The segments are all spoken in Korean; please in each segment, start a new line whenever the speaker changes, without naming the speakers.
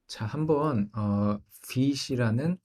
자, 한번 빗이라는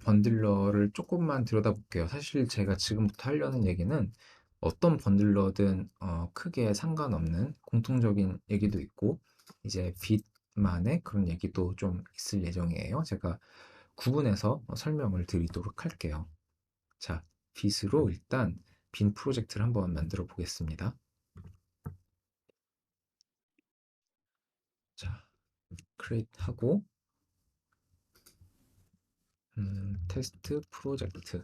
번들러를 조금만 들여다볼게요. 사실 제가 지금부터 하려는 얘기는 어떤 번들러든 크게 상관없는 공통적인 얘기도 있고 이제 빗만의 그런 얘기도 좀 있을 예정이에요. 제가 구분해서 설명을 드리도록 할게요. 자, 빗으로 일단 빈 프로젝트를 한번 만들어 보겠습니다. 자, create 하고 테스트 프로젝트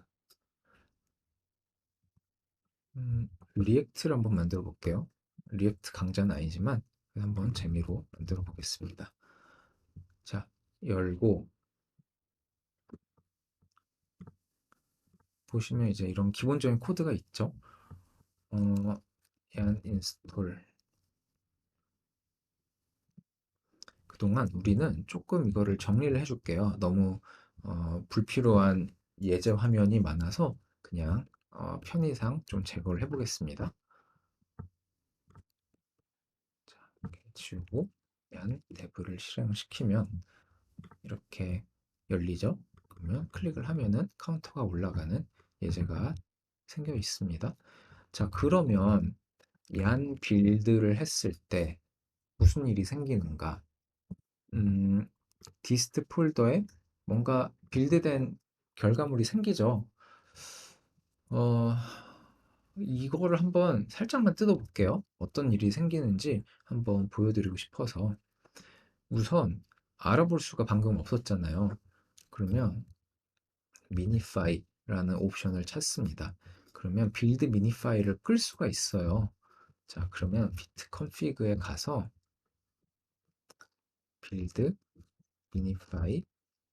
리액트를 한번 만들어 볼게요. 리액트 강좌는 아니지만 한번 재미로 만들어 보겠습니다. 자, 열고 보시면 이제 이런 기본적인 코드가 있죠. yarn install. 그동안 우리는 조금 이거를 정리를 해줄게요. 너무 불필요한 예제 화면이 많아서 그냥 편의상 좀 제거를 해보겠습니다. 자, 이렇게 지우고 yarn dev를 실행시키면 이렇게 열리죠. 그러면 클릭을 하면은 카운터가 올라가는 예제가 생겨 있습니다. 자, 그러면 얀 빌드를 했을 때 무슨 일이 생기는가? 음, 디스트 폴더에 뭔가 빌드된 결과물이 생기죠. 어, 이거를 한번 살짝만 뜯어볼게요. 어떤 일이 생기는지 한번 보여드리고 싶어서. 우선 알아볼 수가 방금 없었잖아요. 그러면 미니파이라는 옵션을 찾습니다. 그러면 빌드 미니파이를 끌 수가 있어요. 자, 그러면 비트 컨피그에 가서 빌드 미니파이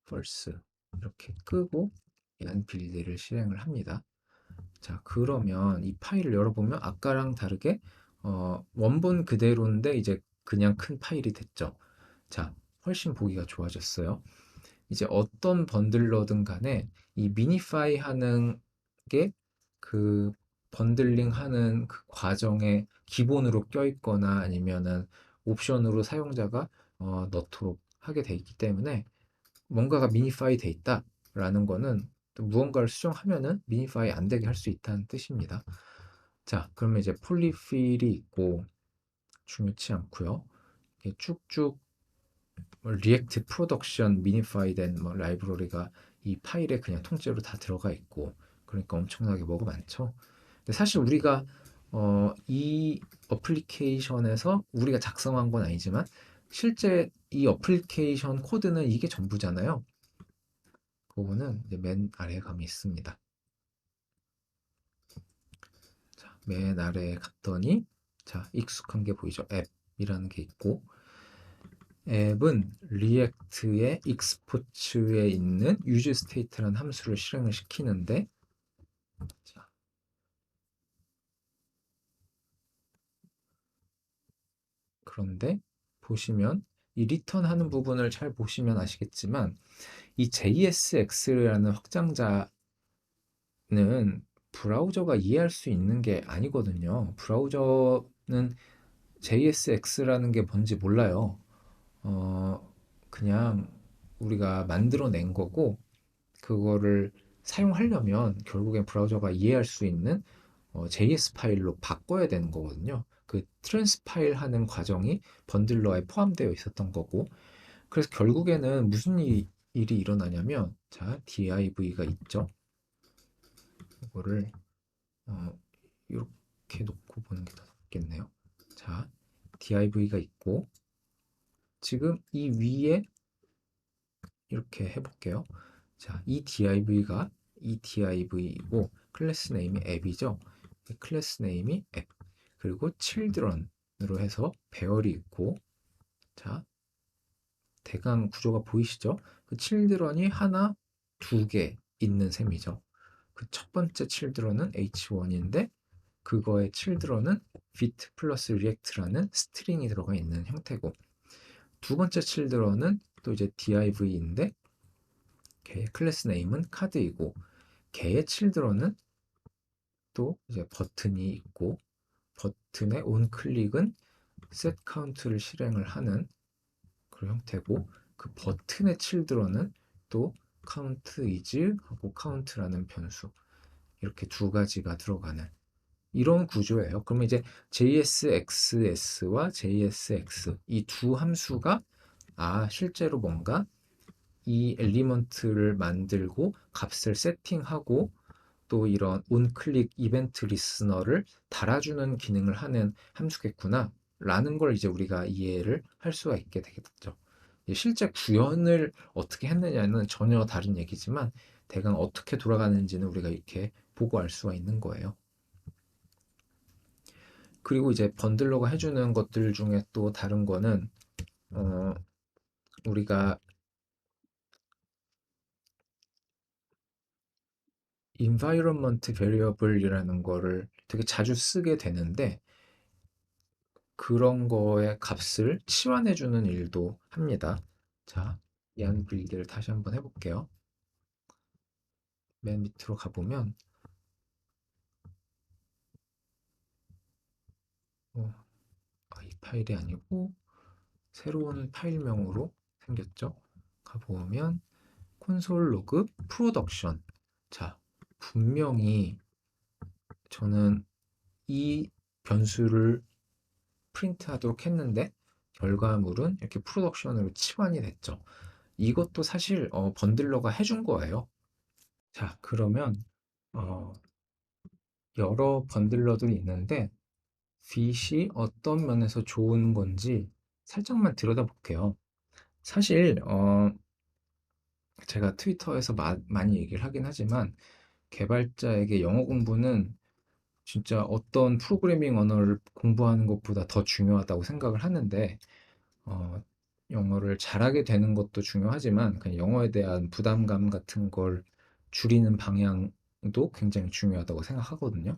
펄스 이렇게 끄고 얀 빌드를 실행을 합니다. 자, 그러면 이 파일을 열어보면 아까랑 다르게 원본 그대로인데 이제 그냥 큰 파일이 됐죠. 자, 훨씬 보기가 좋아졌어요. 이제 어떤 번들러든 간에 이 미니파이 하는 게 그 번들링 하는 그 과정에 기본으로 껴있거나 아니면은 옵션으로 사용자가 넣도록 하게 돼 있기 때문에 뭔가가 미니파이 돼 있다라는 거는 또 무언가를 수정하면은 미니파이 안 되게 할 수 있다는 뜻입니다. 자, 그러면 이제 폴리필이 있고 중요치 않고요. 이렇게 쭉쭉 리액트 프로덕션 미니파이된 뭐 라이브러리가 이 파일에 그냥 통째로 다 들어가 있고 그러니까 엄청나게 뭐가 많죠. 근데 사실 우리가 이 어플리케이션에서 우리가 작성한 건 아니지만 실제 이 어플리케이션 코드는 이게 전부잖아요. 그거는 이제 맨 아래에 가면 있습니다. 자, 맨 아래에 갔더니 자, 익숙한 게 보이죠? 앱이라는 게 있고 앱은 리액트의 익스포츠에 있는 use state라는 함수를 실행을 시키는데 자, 그런데 보시면 이 리턴 하는 부분을 잘 보시면 아시겠지만 이 JSX라는 확장자는 브라우저가 이해할 수 있는 게 아니거든요. 브라우저는 JSX라는 게 뭔지 몰라요. 그냥 우리가 만들어낸 거고 그거를 사용하려면 결국엔 브라우저가 이해할 수 있는 JS 파일로 바꿔야 되는 거거든요. 그 트랜스파일 하는 과정이 번들러에 포함되어 있었던 거고 그래서 결국에는 무슨 일이 일어나냐면 자 div가 있죠. 이거를 이렇게 놓고 보는 게 더 낫겠네요. 자 div가 있고 지금 이 위에 이렇게 해볼게요. 자, 이 div이고 클래스 네임이 앱이죠. 클래스 네임이 앱. 그리고 children으로 해서 배열이 있고 자, 대강 구조가 보이시죠? 그 children이 하나, 두 개 있는 셈이죠. 그 첫 번째 children은 h1인데 그거의 children은 bit 플러스 react라는 스트링이 들어가 있는 형태고 두 번째 children은 또 이제 div인데 걔의 클래스 네임은 카드이고 걔의 children은 또 이제 버튼이 있고 버튼의 온 클릭은 set count를 실행을 하는 그런 형태고 그 버튼의 children은 또 count is 하고 count라는 변수 이렇게 두 가지가 들어가는 이런 구조예요. 그러면 이제 JSXS와 JSX 이 두 함수가 실제로 뭔가 이 엘리먼트를 만들고 값을 세팅하고 또 이런 온클릭 이벤트 리스너를 달아주는 기능을 하는 함수겠구나 라는 걸 이제 우리가 이해를 할 수가 있게 되겠죠. 실제 구현을 어떻게 했느냐는 전혀 다른 얘기지만 대강 어떻게 돌아가는지는 우리가 이렇게 보고 알 수가 있는 거예요. 그리고 이제 번들러가 해주는 것들 중에 또 다른 거는 우리가 environment variable이라는 거를 되게 자주 쓰게 되는데 그런 거의 값을 치환해주는 일도 합니다. 자, 이한 빌드를 다시 한번 해볼게요. 맨 밑으로 가보면 이 파일이 아니고 새로운 파일명으로 생겼죠. 가보면 콘솔 로그 프로덕션. 자, 분명히 저는 이 변수를 프린트하도록 했는데 결과물은 이렇게 프로덕션으로 치환이 됐죠. 이것도 사실 번들러가 해준 거예요. 자, 그러면 어, 여러 번들러들이 있는데 빛이 어떤 면에서 좋은 건지 살짝만 들여다볼게요. 사실 제가 트위터에서 많이 얘기를 하긴 하지만 개발자에게 영어 공부는 진짜 어떤 프로그래밍 언어를 공부하는 것보다 더 중요하다고 생각을 하는데 어, 영어를 잘하게 되는 것도 중요하지만 그냥 영어에 대한 부담감 같은 걸 줄이는 방향도 굉장히 중요하다고 생각하거든요.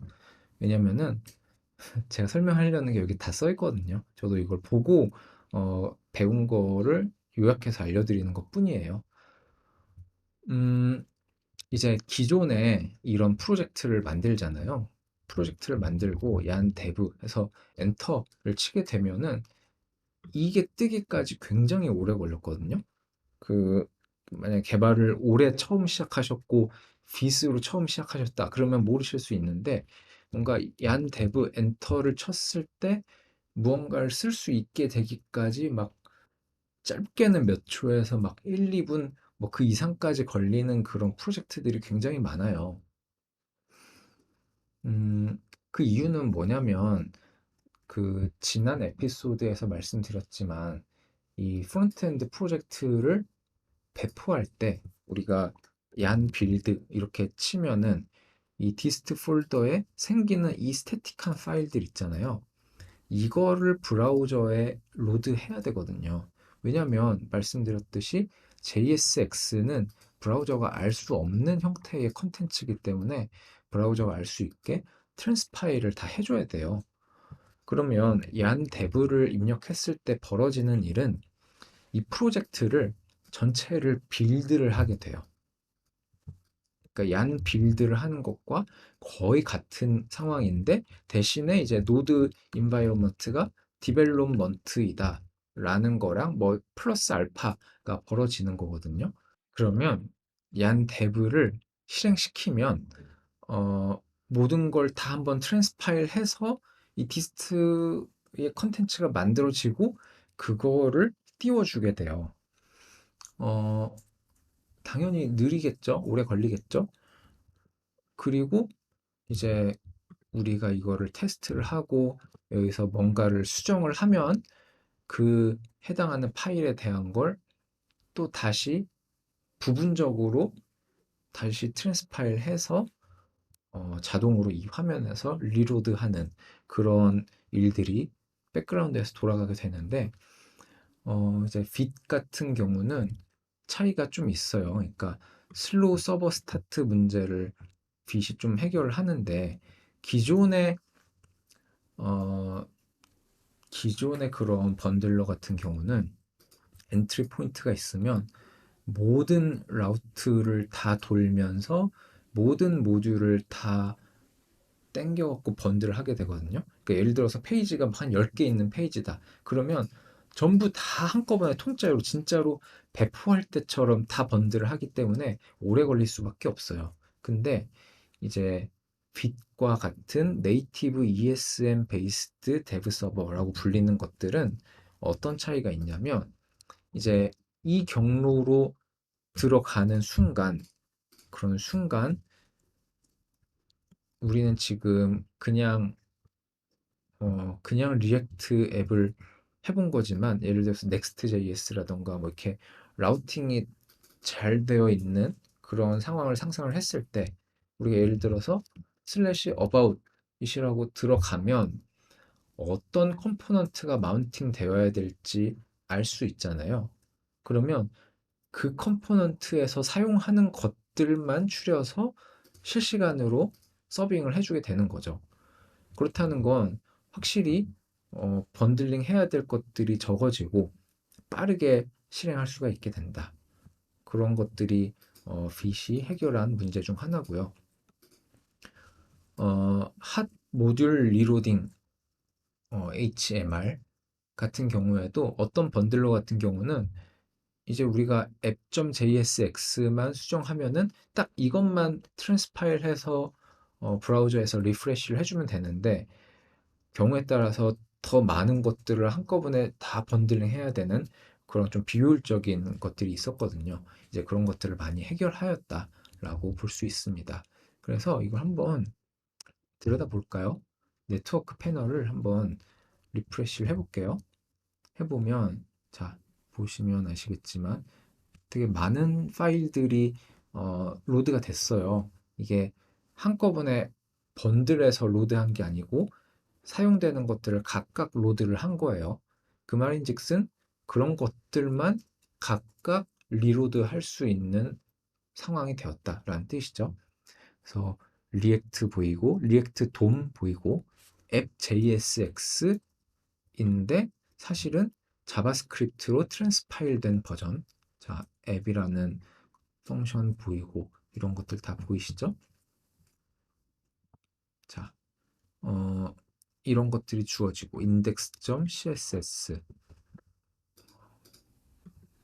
왜냐면은 제가 설명하려는 게 여기 다 써 있거든요. 저도 이걸 보고 배운 거를 요약해서 알려드리는 것뿐이에요. 음, 이제 기존에 이런 프로젝트를 만들잖아요. 프로젝트를 만들고 얀 데브 해서 엔터를 치게 되면은 이게 뜨기까지 굉장히 오래 걸렸거든요. 그 만약 개발을 올해 처음 시작하셨고 빗으로 처음 시작하셨다 그러면 모르실 수 있는데 뭔가 얀 데브 엔터를 쳤을 때 무언가를 쓸 수 있게 되기까지 막 짧게는 몇 초에서 막 1, 2분 뭐 그 이상까지 걸리는 그런 프로젝트들이 굉장히 많아요. 그 이유는 뭐냐면 그 지난 에피소드에서 말씀드렸지만 이 프론트엔드 프로젝트를 배포할 때 우리가 얀 빌드 이렇게 치면은 이 디스트 폴더에 생기는 이 스태틱한 파일들 있잖아요. 이거를 브라우저에 로드해야 되거든요. 왜냐하면 말씀드렸듯이 JSX는 브라우저가 알 수 없는 형태의 컨텐츠이기 때문에 브라우저가 알 수 있게 트랜스파일을 다 해줘야 돼요. 그러면 얀 데브를 입력했을 때 벌어지는 일은 이 프로젝트를 전체를 빌드를 하게 돼요. 그러니까 얀 빌드를 하는 것과 거의 같은 상황인데 대신에 이제 노드 인바이러먼트가 디벨롭먼트이다 라는 거랑 뭐 플러스 알파가 벌어지는 거거든요. 그러면 얀 데브를 실행시키면 모든 걸 다 한번 트랜스파일 해서 이 디스트의 컨텐츠가 만들어지고 그거를 띄워주게 돼요. 어, 당연히 느리겠죠? 오래 걸리겠죠? 그리고 이제 우리가 이거를 테스트를 하고 여기서 뭔가를 수정을 하면 그 해당하는 파일에 대한 걸 또 다시 부분적으로 다시 트랜스파일 해서 자동으로 이 화면에서 리로드하는 그런 일들이 백그라운드에서 돌아가게 되는데 이제 빛 같은 경우는 차이가 좀 있어요. 그러니까 슬로우 서버 스타트 문제를 빛이 좀 해결을 하는데 기존의 어, 기존의 그런 번들러 같은 경우는 엔트리 포인트가 있으면 모든 라우트를 다 돌면서 모든 모듈을 다 땡겨갖고 번들을 하게 되거든요. 그러니까 예를 들어서 페이지가 한 10개 있는 페이지다. 그러면 전부 다 한꺼번에 통째로 진짜로 배포할 때처럼 다 번들을 하기 때문에 오래 걸릴 수밖에 없어요. 근데 이제 빛과 같은 네이티브 ESM 베이스드 데브 서버라고 불리는 것들은 어떤 차이가 있냐면 이제 이 경로로 들어가는 순간 그런 순간 우리는 지금 그냥 리액트 앱을 해본 거지만 예를 들어서 Next.js라던가 뭐 이렇게 라우팅이 잘 되어 있는 그런 상황을 상상을 했을 때 우리가 예를 들어서 슬래시 about 이라고 들어가면 어떤 컴포넌트가 마운팅 되어야 될지 알 수 있잖아요. 그러면 그 컴포넌트에서 사용하는 것들만 추려서 실시간으로 서빙을 해주게 되는 거죠. 그렇다는 건 확실히 번들링 해야 될 것들이 적어지고 빠르게 실행할 수가 있게 된다. 그런 것들이 빛이 해결한 문제 중 하나고요. 핫 모듈 리로딩 HMR 같은 경우에도 어떤 번들러 같은 경우는 이제 우리가 app.jsx만 수정하면은 딱 이것만 트랜스파일 해서 브라우저에서 리프레시를 해주면 되는데 경우에 따라서 더 많은 것들을 한꺼번에 다 번들링 해야 되는 그런 좀 비효율적인 것들이 있었거든요. 이제 그런 것들을 많이 해결하였다라고 볼 수 있습니다. 그래서 이걸 한번 들여다볼까요? 네트워크 패널을 한번 리프레시를 해볼게요. 해보면 자 보시면 아시겠지만 되게 많은 파일들이 로드가 됐어요. 이게 한꺼번에 번들해서 로드한 게 아니고 사용되는 것들을 각각 로드를 한 거예요. 그 말인즉슨 그런 것들만 각각 리로드 할 수 있는 상황이 되었다라는 뜻이죠. 그래서 리액트 보이고 리액트 돔 보이고 앱 JSX인데 사실은 자바스크립트로 트랜스파일 된 버전. 자, 앱이라는 펑션 보이고 이런 것들 다 보이시죠? 자, 어, 이런 것들이 주어지고 index.css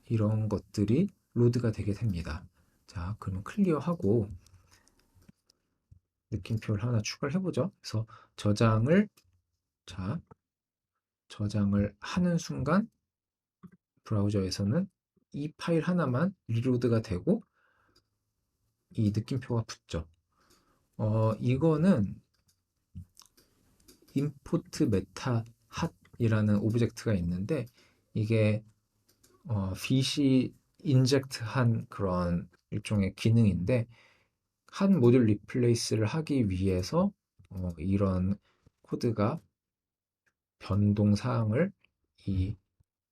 이런 것들이 로드가 되게 됩니다. 자, 그러면 클리어하고 느낌표를 하나 추가를 해보죠. 그래서 저장을 자, 저장을 하는 순간 브라우저에서는 이 파일 하나만 리로드가 되고 이 느낌표가 붙죠. 이거는 import meta hot이라는 오브젝트가 있는데 이게 빛이 인젝트한 그런 일종의 기능인데 한 모듈 리플레이스를 하기 위해서 이런 코드가 변동 사항을 이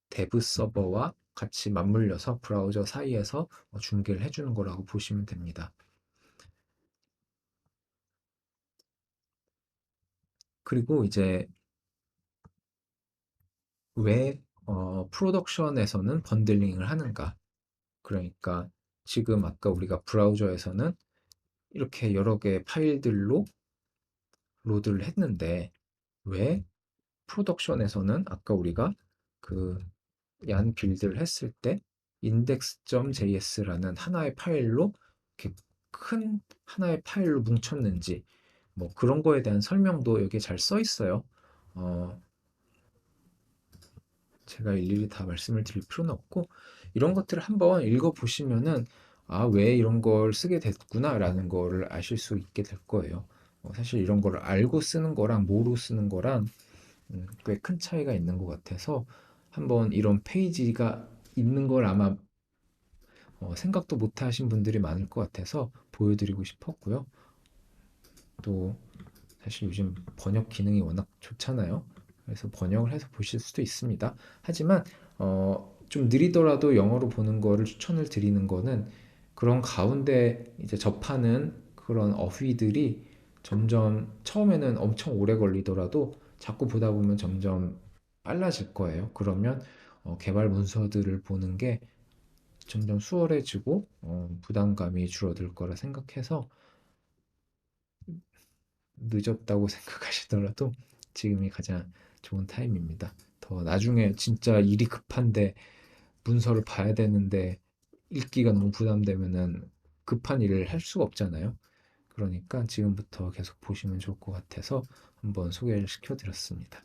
데브 서버와 같이 맞물려서 브라우저 사이에서 중계를 해주는 거라고 보시면 됩니다. 그리고 이제 왜 프로덕션에서는 번들링을 하는가? 그러니까 지금 아까 우리가 브라우저에서는 이렇게 여러 개의 파일들로 로드를 했는데 왜 프로덕션에서는 아까 우리가 그 얀 빌드를 했을 때 index.js라는 하나의 파일로 이렇게 큰 하나의 파일로 뭉쳤는지 뭐 그런 거에 대한 설명도 여기에 잘 써 있어요. 어, 제가 일일이 다 말씀을 드릴 필요는 없고 이런 것들을 한번 읽어보시면은 아, 왜 이런 걸 쓰게 됐구나라는 거를 아실 수 있게 될 거예요. 사실 이런 거를 알고 쓰는 거랑 모르고 쓰는 거랑 꽤 큰 차이가 있는 것 같아서 한번 이런 페이지가 있는 걸 아마 생각도 못 하신 분들이 많을 것 같아서 보여드리고 싶었고요. 또 사실 요즘 번역 기능이 워낙 좋잖아요. 그래서 번역을 해서 보실 수도 있습니다. 하지만 좀 느리더라도 영어로 보는 거를 추천을 드리는 거는 그런 가운데 이제 접하는 그런 어휘들이 점점 처음에는 엄청 오래 걸리더라도 자꾸 보다 보면 점점 빨라질 거예요. 그러면 개발 문서들을 보는 게 점점 수월해지고 부담감이 줄어들 거라 생각해서 늦었다고 생각하시더라도 지금이 가장 좋은 타임입니다. 더 나중에 진짜 일이 급한데 문서를 봐야 되는데 읽기가 너무 부담되면은 급한 일을 할 수가 없잖아요. 그러니까 지금부터 계속 보시면 좋을 것 같아서 한번 소개를 시켜드렸습니다.